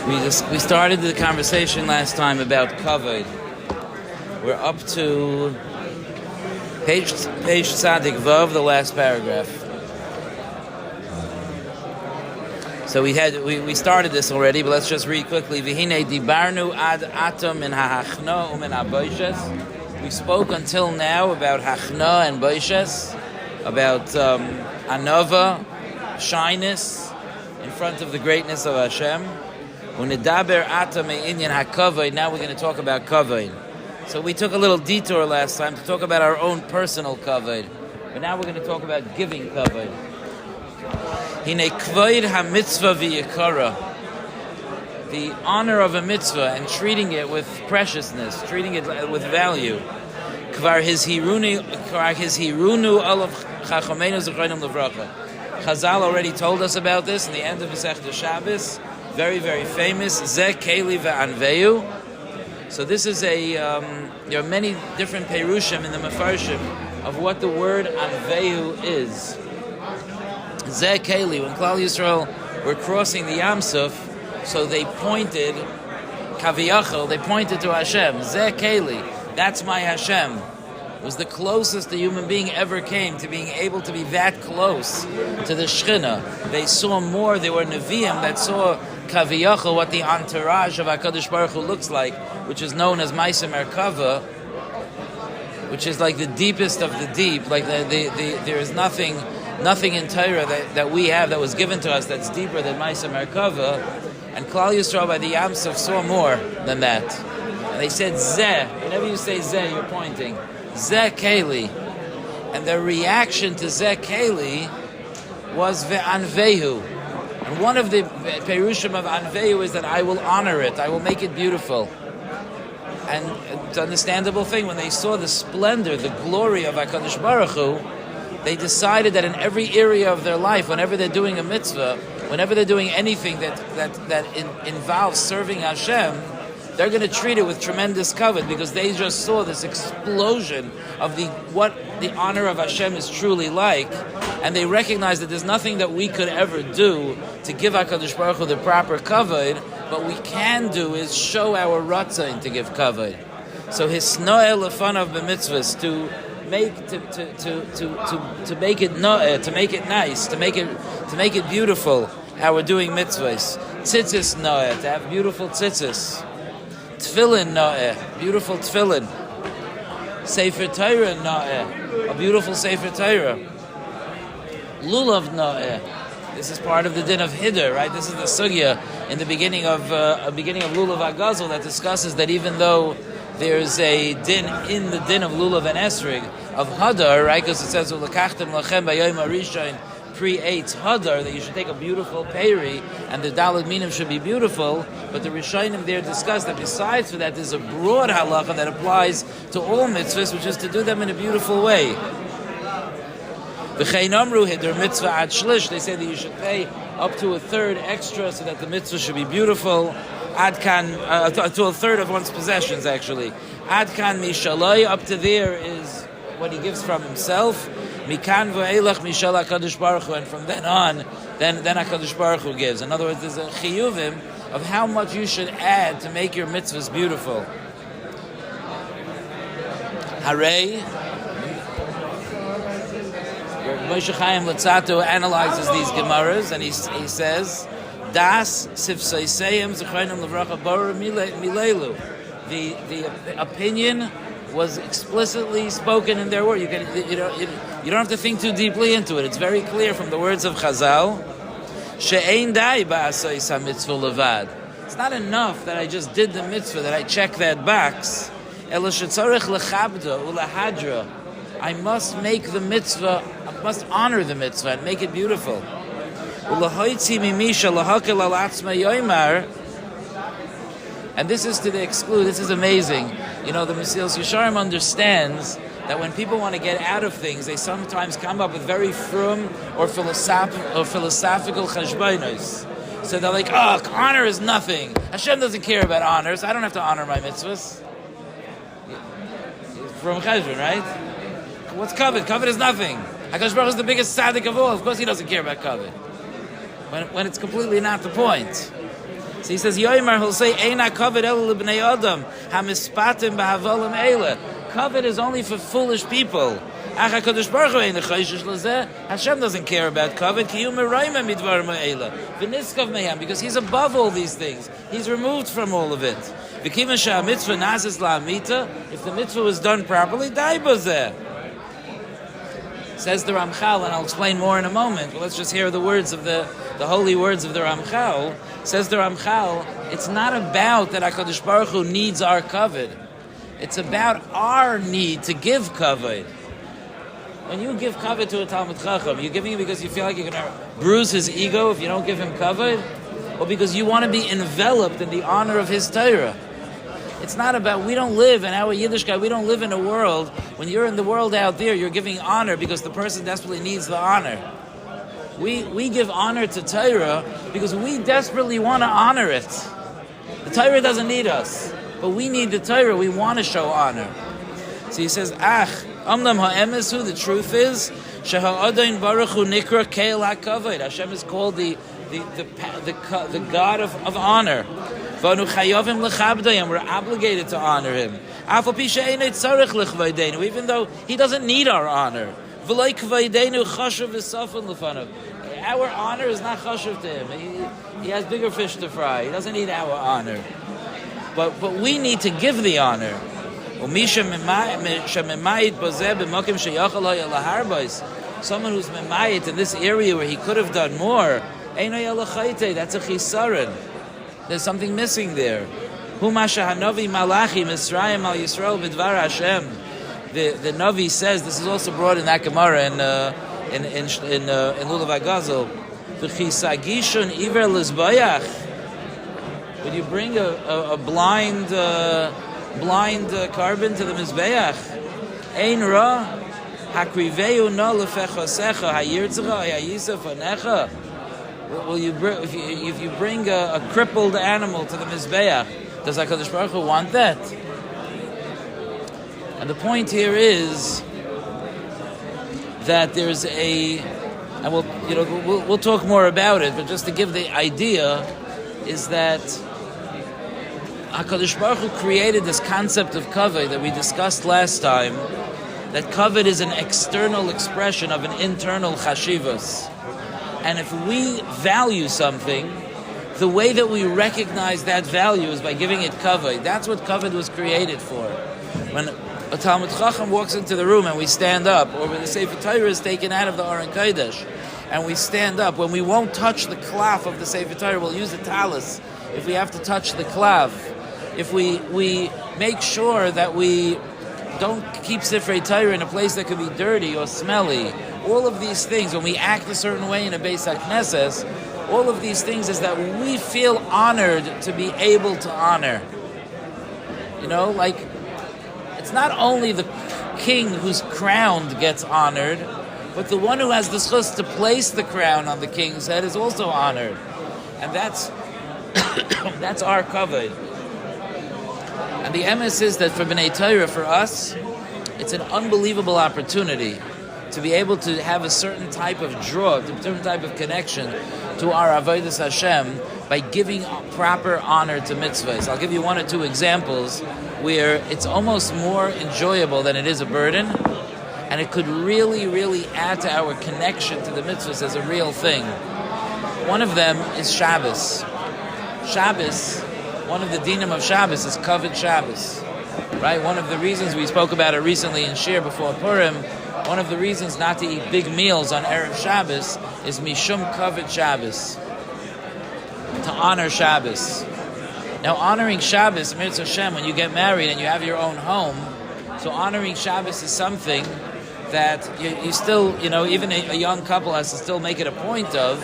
We started the conversation last time about kavod. We're up to page Tzadik Vav, the last paragraph. So we started this already, but let's just read quickly. V'hinei dibarnu ad atom min ha'achna u'min ha'boishes. We spoke until now about hachna and boishes, about anova, shyness in front of the greatness of Hashem. Unidaber atom inyan hakavod. Now we're going to talk about kavod. So we took a little detour last time to talk about our own personal kavod, but now we're going to talk about giving kavod. Hine kvod ha-mitzvah v'yikara. The honor of a mitzvah and treating it with preciousness, treating it with value. Kvar hizhirunu olav chachamenu zechronim levracha. Chazal already told us about this in the end of Masechta Shabbos. Very, very famous. Zeh keli ve'anveyu. So this is there are many different perushim in the Mefarshim of what the word anveyu is. Zeh keli. When Klal Yisrael were crossing the Yam Suf, so they pointed, kaviyachol, they pointed to Hashem. Zeh keli. That's my Hashem. It was the closest a human being ever came to being able to be that close to the Shechina. They saw more. There were Nevi'im that saw kaviyachol, what the entourage of HaKadosh Baruch Hu looks like, which is known as Maisa Merkava, which is like the deepest of the deep. Like there is nothing in Torah that we have that was given to us that's deeper than Maisa Merkava. And Klal Yisrael by the Yam Suf saw more than that. And they said Zeh. Whenever you say Zeh, you're pointing. Zeh Keli. And their reaction to Zeh Keli was Ve'anvehu. And one of the perushim of Anvehu is that I will honor it, I will make it beautiful. And it's an understandable thing. When they saw the splendor, the glory of HaKadosh Baruch Hu, they decided that in every area of their life, whenever they're doing a mitzvah, whenever they're doing anything that involves serving Hashem, they're going to treat it with tremendous kavod, because they just saw this explosion of what the honor of Hashem is truly like, and they recognize that there's nothing that we could ever do to give HaKadosh Baruch Hu the proper kavod. What we can do is show our ratzain to give kavod. So his snoel lefanav b'mitzvahs, to make it noeh, to make it nice, to make it beautiful. How we're doing mitzvahs. Tzitzis noeh, to have beautiful tzitzis. Tefillin noeh, beautiful tefillin. Sefer Torah noeh, a beautiful Sefer Torah. Lulav noeh. This is part of the din of Hiddur, right? This is the sugya in the beginning of Lulav Agazel that discusses that even though there's a din in the din of Lulav and Esrig of Hadar, right? Because it says Ulakachtem lachem b'yom harishon pre-8 Hadar, that you should take a beautiful peri and the Daled Minim should be beautiful. But the Rishonim there discuss that besides for that, there's a broad halacha that applies to all mitzvahs, which is to do them in a beautiful way. V'chein amru hidur mitzvah ad shlish. They say that you should pay up to a third extra so that the mitzvah should be beautiful. Ad kan to a third of one's possessions, actually. Ad kan mishaloi, up to there is what he gives from himself. Mikan v'eilach mishal HaKadosh Baruch Hu, and from then on, then HaKadosh Baruch Hu gives. In other words, there's a chiyuvim of how much you should add to make your mitzvahs beautiful. Harei, Moshe Chaim Lutzato analyzes these Gemaras, and he says, Das sifseiseim zechronim levracha bara milelu. The opinion was explicitly spoken in their word. You don't have to think too deeply into it. It's very clear from the words of Chazal. She'ein dai ba'asais ha-mitzvah levad. It's not enough that I just did the mitzvah, that I check that box. Ela shetzarich lechabda ulahadra. I must make the mitzvah, I must honor the mitzvah and make it beautiful. Ulahoitzi mimisha lahakel al atzma yoymar. And this is to the exclude. This is amazing. You know, the Mesilas Yesharim understands that when people want to get out of things, they sometimes come up with very frum or philosophical cheshbonos. So they're like, honor is nothing. Hashem doesn't care about honors. I don't have to honor my mitzvahs. From cheshbon, right? What's kavod? Kavod is nothing. HaKadosh Baruch Hu is the biggest tzaddik of all. Of course he doesn't care about kavod. When it's completely not the point. So he says, Yoimar, he'll say, Eina kavod ela lebnei adam, hamispatim b'havolim eila. Kavod is only for foolish people. Hashem doesn't care about kavod, because he's above all these things. He's removed from all of it. If the mitzvah was done properly, says the Ramchal, and I'll explain more in a moment, but let's just hear the words of the holy words of the Ramchal. Says the Ramchal, it's not about that HaKadosh Baruch Hu needs our kavod. It's about our need to give kavod. When you give kavod to a Talmid Chacham, you're giving it because you feel like you're going to bruise his ego if you don't give him kavod, or because you want to be enveloped in the honor of his Torah. It's not about, we don't live in our Yiddishkeit, we don't live in a world, when you're in the world out there, you're giving honor because the person desperately needs the honor. We give honor to Torah because we desperately want to honor it. The Torah doesn't need us, but we need the Torah, we want to show honor. So he says, Amnam ha'emesu, the truth is, Sheha'adayin Baruch Hu Nikra Keil HaKavod. Hashem is called the God of honor. V'anu chayavim lechabdayim, we're obligated to honor him. Afal pi she'enei tzarech lechvaydeinu, even though he doesn't need our honor. V'loi kvaydeinu chashuv v'safon lefanav. Our honor is not chashuv to him. He has bigger fish to fry. He doesn't need our honor. But we need to give the honor. Someone who's memayit in this area where he could have done more, that's a chisaron. There's something missing there. The Navi says, this is also brought in that Gemara in Lulav HaGazel, would you bring a blind carbon to the Mizbeach? Ein ra hakriveu no lefechosecha hayirtzecha hayisef anecha. Will you if you bring a crippled animal to the Mizbeach, does HaKadosh Baruch Hu want that? And the point here is that there's and we'll talk more about it, but just to give the idea is that HaKadosh Baruch Hu created this concept of kavod that we discussed last time, that kavod is an external expression of an internal chashivas. And if we value something, the way that we recognize that value is by giving it kavod. That's what kavod was created for. When a Talmid Chacham walks into the room and we stand up, or when the Sefer Torah is taken out of the Aron Kodesh and we stand up, when we won't touch the klaf of the Sefer Torah, we'll use the talis if we have to touch the klaf. If we make sure that we don't keep Sifrei Torah in a place that could be dirty or smelly, all of these things, when we act a certain way in a Beis HaKnesses, all of these things is that we feel honored to be able to honor. Like, it's not only the king who's crowned gets honored, but the one who has the zchus to place the crown on the king's head is also honored. And that's our kavod. And the emes is that for B'nai Torah, for us, it's an unbelievable opportunity to be able to have a certain type of draw, a certain type of connection to our avodas Hashem by giving proper honor to mitzvahs. I'll give you one or two examples where it's almost more enjoyable than it is a burden, and it could really, really add to our connection to the mitzvahs as a real thing. One of them is Shabbos. Shabbos, one of the dinim of Shabbos is kavod Shabbos, right? One of the reasons we spoke about it recently in Shir before Purim, one of the reasons not to eat big meals on Erev Shabbos is mishum kavod Shabbos, to honor Shabbos. Now, honoring Shabbos, Mitzvah Hashem, when you get married and you have your own home, so honoring Shabbos is something that you still, even a young couple has to still make it a point of,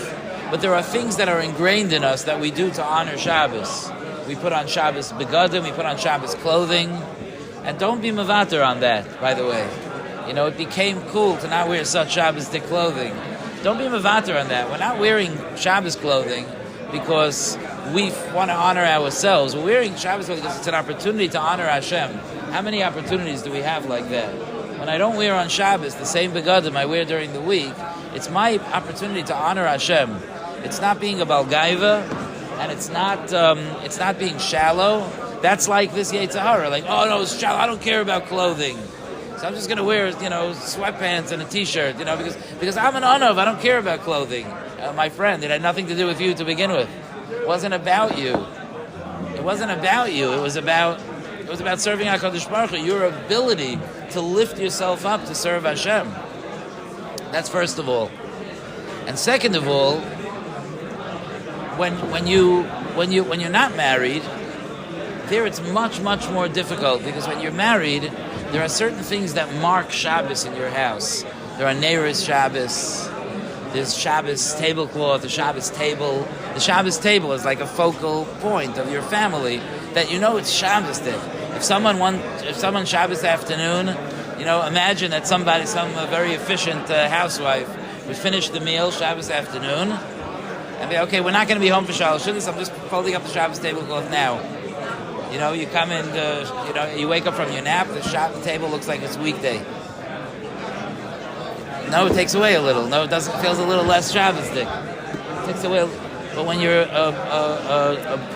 but there are things that are ingrained in us that we do to honor Shabbos. We put on Shabbos begadim, we put on Shabbos clothing, and don't be mevater on that, by the way. It became cool to not wear such Shabbos-dik clothing. Don't be mevater on that. We're not wearing Shabbos clothing because we want to honor ourselves. We're wearing Shabbos clothing because it's an opportunity to honor Hashem. How many opportunities do we have like that? When I don't wear on Shabbos the same begadim I wear during the week, it's my opportunity to honor Hashem. It's not being a balgaiva. and it's not being shallow. That's like this Yetzer Hara, like, oh no, it's shallow. I don't care about clothing, so I'm just going to wear, sweatpants and a t-shirt, because I'm an Anav. I don't care about clothing. My friend, it had nothing to do with you to begin with. It wasn't about you. It wasn't about you. It was about serving HaKadosh Baruch Hu. Your ability to lift yourself up to serve Hashem. That's first of all. And second of all, when you're not married, there it's much, much more difficult, because when you're married, there are certain things that mark Shabbos in your house. There are Neiros Shabbos, there's Shabbos tablecloth, the Shabbos table. The Shabbos table is like a focal point of your family that it's Shabbos day. If someone Shabbos afternoon, imagine that some very efficient housewife would finish the meal Shabbos afternoon and be, okay, we're not going to be home for Shalosh Shudas, I'm just folding up the Shabbos tablecloth now. You come in, you wake up from your nap, the table looks like it's weekday. No, it takes away a little. No, it doesn't. Feels a little less Shabbos-dik. It takes away. But when you're a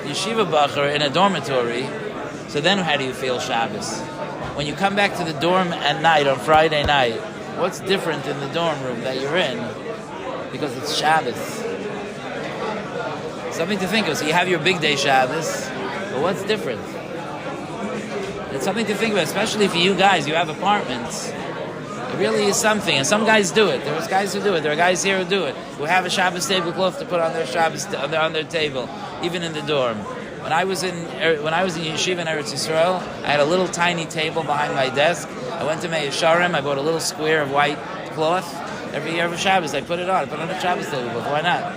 yeshiva bacher in a dormitory, so then how do you feel Shabbos? When you come back to the dorm at night, on Friday night, what's different in the dorm room that you're in? Because it's Shabbos. Something to think of. So you have your big day Shabbos, but what's different? It's something to think about, especially for you guys. You have apartments. It really is something, and some guys do it. There's guys who do it. There are guys here who do it, who have a Shabbos tablecloth to put on their Shabbos on their table, even in the dorm. When I was in yeshiva in Eretz Yisrael, I had a little tiny table behind my desk. I went to Meir Sharem. I bought a little square of white cloth. Every year of Shabbos, I put it on. I put it on a Shabbos tablecloth. Why not?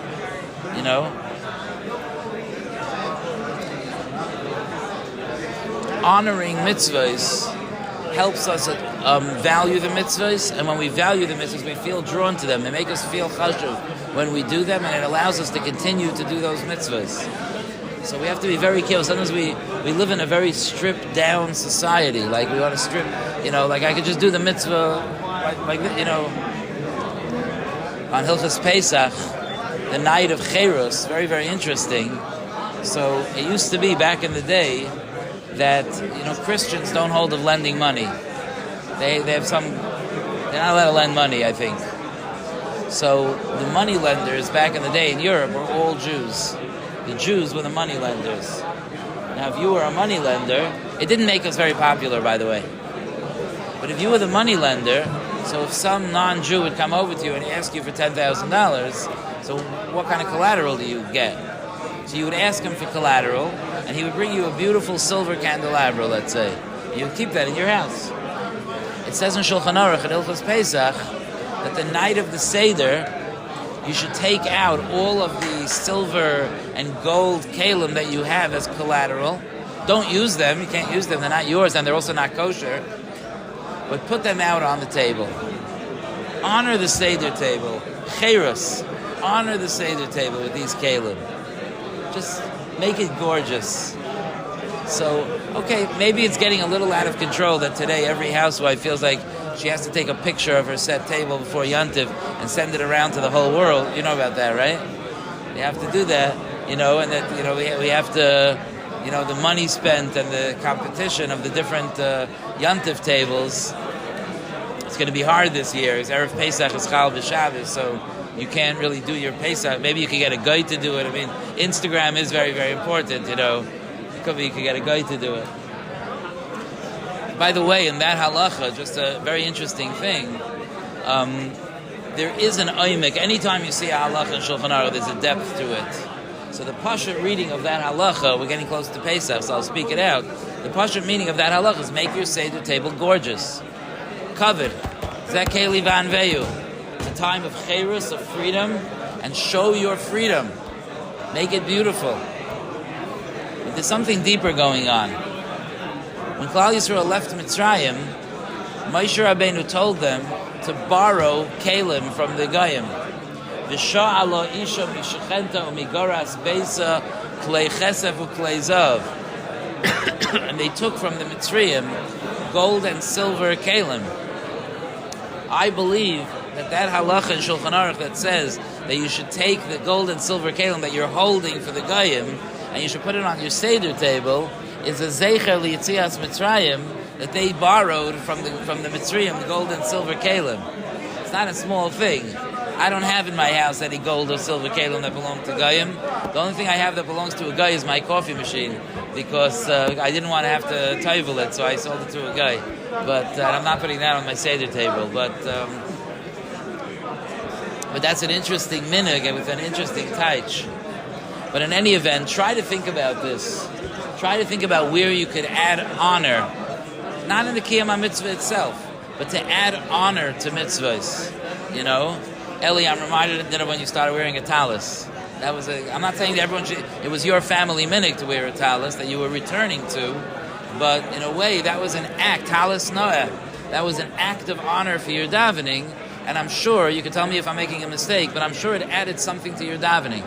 Honoring mitzvahs helps us value the mitzvahs, and when we value the mitzvahs, we feel drawn to them. They make us feel chashuv when we do them, and it allows us to continue to do those mitzvahs. So we have to be very careful. Sometimes we live in a very stripped down society. Like we want to strip, like I could just do the mitzvah, on Hilchos Pesach, the night of Cheros. Very, very interesting. So it used to be back in the day that Christians don't hold of lending money. They're not allowed to lend money, I think. So the money lenders back in the day in Europe were all Jews. The Jews were the money lenders. Now if you were a money lender, it didn't make us very popular, by the way. But if you were the money lender, so if some non-Jew would come over to you and ask you for $10,000, so what kind of collateral do you get? So you would ask him for collateral, and he would bring you a beautiful silver candelabra, let's say. You would keep that in your house. It says in Shulchan Aruch at Hilchos Pesach that the night of the Seder, you should take out all of the silver and gold kalim that you have as collateral. Don't use them. You can't use them. They're not yours, and they're also not kosher. But put them out on the table. Honor the Seder table. Cheros. Honor the Seder table with these kalim. Just make it gorgeous. So, okay, maybe it's getting a little out of control that today every housewife feels like she has to take a picture of her set table before Yantiv and send it around to the whole world. You know about that, right? You have to do that, and that, we have to, the money spent and the competition of the different Yantiv tables. It's going to be hard this year. Because Erev Pesach is Chal B'Shabbos, so you can't really do your Pesach. Maybe you could get a guy to do it. I mean, Instagram is very, very important, It could be you could get a guy to do it. By the way, in that halacha, just a very interesting thing, there is an oimik. Anytime you see a halacha in Shulchan Aruch, there's a depth to it. So the Pasha reading of that halacha, we're getting close to Pesach, so I'll speak it out. The Pasha meaning of that halacha is make your Seder table gorgeous. Covered. Zekeli van veyu. It's a time of cherus, of freedom, and show your freedom. Make it beautiful. But there's something deeper going on. When Klal Yisrael left Mitzrayim, Moshe Rabbeinu told them to borrow kalim from the Goyim. V'sha'alo isha mishechenta u'migoras beisa klei chesef u'klei zav. And they took from the Mitzrayim gold and silver kalim. I believe that halacha in Shulchan Aruch that says that you should take the gold and silver kelim that you're holding for the Goyim, and you should put it on your Seder table, is a Zeicher L'Yetzias Mitzrayim that they borrowed from the Mitzrayim, the gold and silver kelim. It's not a small thing. I don't have in my house any gold or silver kelim that belong to Goyim. The only thing I have that belongs to a guy is my coffee machine, because I didn't want to have to toivel it, so I sold it to a guy. But I'm not putting that on my Seder table. But that's an interesting minhag and with an interesting taich. But in any event, try to think about this. Try to think about where you could add honor, not in the Kiyam HaMitzvah itself, but to add honor to mitzvahs. You know, Eli, I'm reminded of when you started wearing a talis. I'm not saying that everyone should, it was your family minhag to wear a talis that you were returning to, but in a way that was an act, talis noah. That was an act of honor for your davening, and I'm sure, you can tell me if I'm making a mistake, but I'm sure it added something to your davening.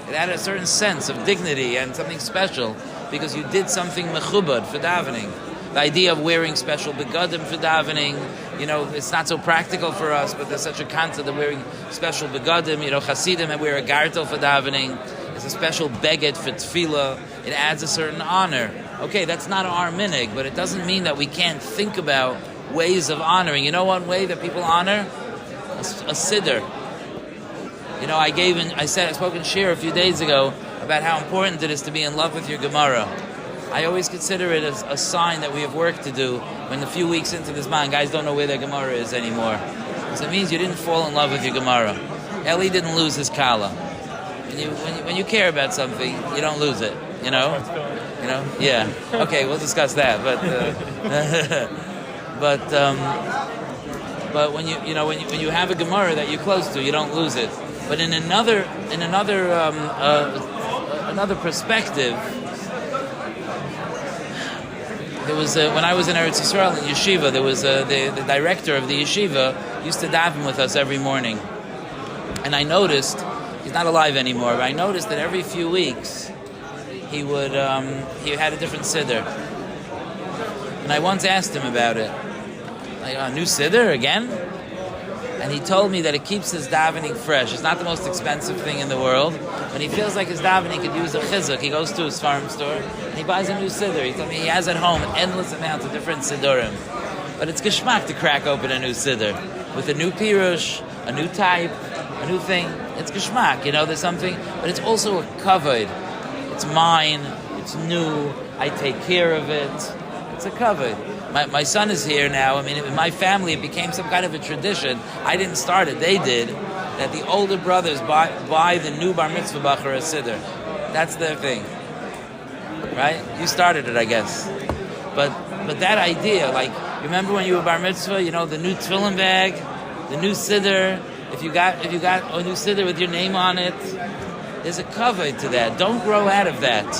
It added a certain sense of dignity and something special, because you did something mechubad for davening. The idea of wearing special begadim for davening, you know, it's not so practical for us, but there's such a concept of wearing special begadim. You know, Hasidim wear a gartel for davening. It's a special beged for tefillah. It adds a certain honor. Okay, that's not our minhag, but it doesn't mean that we can't think about ways of honoring. You know one way that people honor? A siddur. You know, I spoke in Shir a few days ago about how important it is to be in love with your Gemara. I always consider it as a sign that we have work to do when a few weeks into this man, guys don't know where their Gemara is anymore. So it means you didn't fall in love with your Gemara. Eli didn't lose his Kala. When you care about something, you don't lose it, you know? You know? Yeah. Okay, we'll discuss that. But when you have a Gemara that you're close to, you don't lose it. But in another perspective, there was when I was in Eretz Yisrael in yeshiva, there was the director of the yeshiva used to daven with us every morning, and I noticed he's not alive anymore. But I noticed that every few weeks he had a different siddur, and I once asked him about it, like a new siddur again. And he told me that it keeps his davening fresh. It's not the most expensive thing in the world. When he feels like his davening could use a chizuk, he goes to his farm store and he buys a new siddur. He told me he has at home an endless amount of different siddurim. But it's geschmack to crack open a new siddur with a new pirush, a new type, a new thing. It's geschmack, you know, there's something. But it's also a kavod. It's mine. It's new. I take care of it. It's a kavod. My son is here now. I mean, in my family, it became some kind of a tradition. I didn't start it; they did. That the older brothers buy the new bar mitzvah bacher a siddur. That's their thing, right? You started it, I guess. But that idea, like, you remember when you were bar mitzvah? You know, the new tefillin bag, the new siddur. If you got a new siddur with your name on it, there's a kavod to that. Don't grow out of that.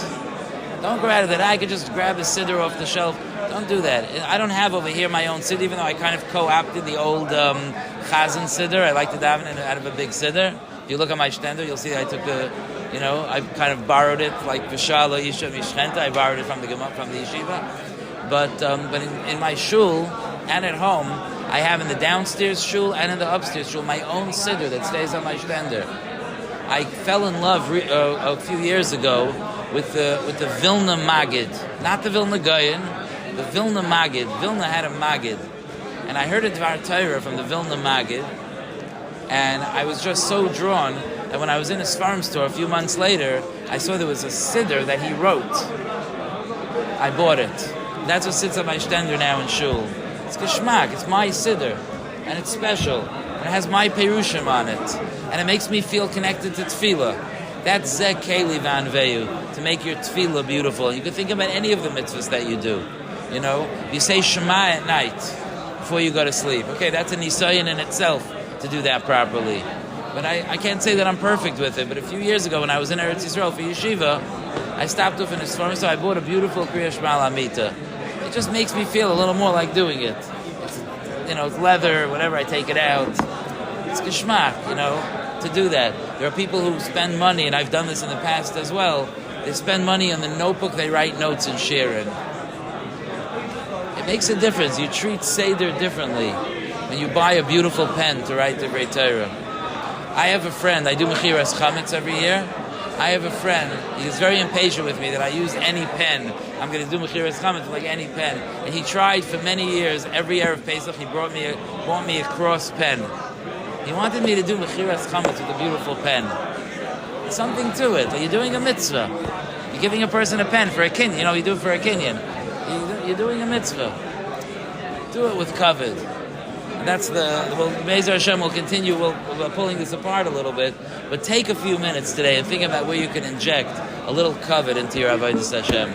Don't grow out of that. I could just grab a siddur off the shelf. Don't do that. I don't have over here my own siddur, even though I kind of co-opted the old Chazan siddur. I like to daven out of a big siddur. If you look at my shtender, you'll see I took I kind of borrowed it, like Vishala Isha Mishchenta. I borrowed it from the yeshiva. But in my shul and at home, I have in the downstairs shul and in the upstairs shul my own siddur that stays on my shtender. I fell in love a few years ago with the Vilna Magid, not the Vilna Goyen. The Vilna Magid. Vilna had a Magid. And I heard a Dvar Torah from the Vilna Magid, and I was just so drawn that when I was in a farm store a few months later, I saw there was a siddur that he wrote. I bought it. That's what sits on my shtender now in shul. It's geschmack. It's my siddur. And it's special. And it has my perushim on it. And it makes me feel connected to tefillah. That's Zeh Keli Vanveyu, to make your tefillah beautiful. You can think about any of the mitzvahs that you do. You know, you say Shema at night before you go to sleep. Okay, that's a nisayon in itself to do that properly. But I can't say that I'm perfect with it. But a few years ago when I was in Eretz Yisrael for yeshiva, I stopped off in his farm, so I bought a beautiful Kriya Shema L'Amita. It just makes me feel a little more like doing it. It's leather, whatever, I take it out. It's geschmack, to do that. There are people who spend money, and I've done this in the past as well, they spend money on the notebook they write notes and share in. It makes a difference. You treat Seder differently when you buy a beautiful pen to write the Great Torah. I have a friend, I do Mechiras Chametz every year. I have a friend, he is very impatient with me that I use any pen. I'm going to do Mechiras Chametz like any pen. And he tried for many years, every year of Pesach, he bought me a cross pen. He wanted me to do Mechiras Chametz with a beautiful pen. There's something to it. You're doing a mitzvah. You're giving a person a pen for a kinyan. You do it for a kinyan. You're doing a mitzvah. Do it with kavod. And that's Be'ezer Hashem will continue, we're pulling this apart a little bit, but take a few minutes today and think about where you can inject a little kavod into your Avodas Hashem.